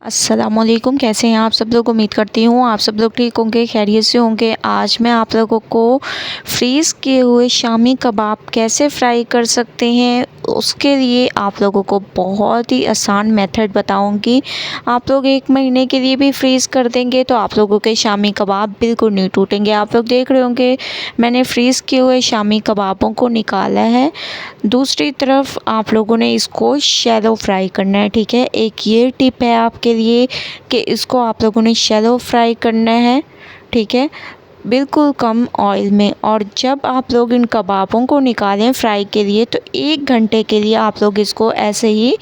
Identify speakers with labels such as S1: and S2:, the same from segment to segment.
S1: अस्सलामुअलैकुम, कैसे हैं आप सब लोग। उम्मीद करती हूँ आप सब लोग ठीक होंगे, खैरियत से होंगे। आज मैं आप लोगों को फ्रीज़ किए हुए शामी कबाब कैसे फ्राई कर सकते हैं उसके लिए आप लोगों को बहुत ही आसान मेथड बताऊंगी। आप लोग 1 महीने के लिए भी फ्रीज़ कर देंगे तो आप लोगों के शामी कबाब बिल्कुल नहीं टूटेंगे। आप लोग देख रहे होंगे मैंने फ्रीज़ किए हुए शामी कबाबों को निकाला है। दूसरी तरफ आप लोगों ने इसको शैलो फ्राई करना है, ठीक है। एक ये टिप है आपके लिए कि इसको आप लोगों ने शैलो फ्राई करना है, ठीक है, बिल्कुल कम ऑयल में। और जब आप लोग इन कबाबों को निकालें फ्राई के लिए तो 1 घंटे के लिए आप लोग इसको ऐसे ही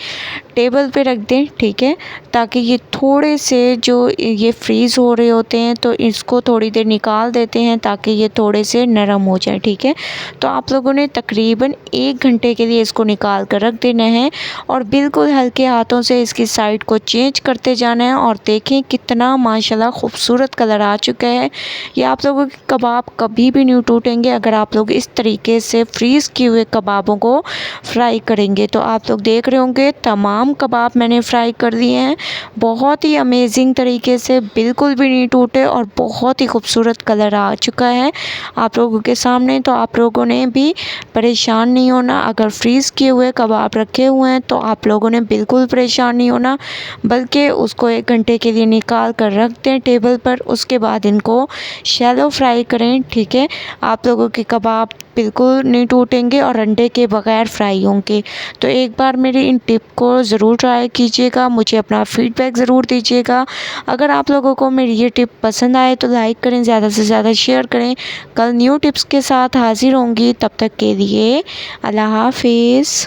S1: टेबल पे रख दें, ठीक है, ताकि ये थोड़े से जो ये फ्रीज़ हो रहे होते हैं तो इसको थोड़ी देर निकाल देते हैं ताकि ये थोड़े से नरम हो जाए, ठीक है। तो आप लोगों ने तकरीबन 1 घंटे के लिए इसको निकाल कर रख देना है और बिल्कुल हल्के हाथों से इसकी साइड को चेंज करते जाना है। और देखें कितना माशाल्लाह खूबसूरत कलर आ चुका है। ये आप लोगों के कबाब कभी भी नहीं टूटेंगे अगर आप लोग इस तरीके से फ्रीज़ किए हुए कबाबों को फ्राई करेंगे। तो आप लोग देख रहे होंगे तमाम कबाब मैंने फ्राई कर दिए हैं बहुत ही अमेजिंग तरीके से, बिल्कुल भी नहीं टूटे और बहुत ही खूबसूरत कलर आ चुका है आप लोगों के सामने। तो आप लोगों ने भी परेशान नहीं होना। अगर फ्रीज़ किए हुए कबाब रखे हुए हैं तो आप लोगों ने बिल्कुल परेशान नहीं होना, बल्कि उसको 1 घंटे के लिए निकाल कर रख दें टेबल पर। उसके बाद इनको शैलो फ्राई करें, ठीक है। आप लोगों के कबाब बिल्कुल नहीं टूटेंगे और अंडे के बगैर फ्राई होंगे। तो एक बार मेरी इन टिप को ज़रूर ट्राई कीजिएगा, मुझे अपना फ़ीडबैक ज़रूर दीजिएगा। अगर आप लोगों को मेरी ये टिप पसंद आए तो लाइक करें, ज़्यादा से ज़्यादा शेयर करें। कल न्यू टिप्स के साथ हाज़िर होंगी, तब तक के लिए अल्लाह हाफ़िज़।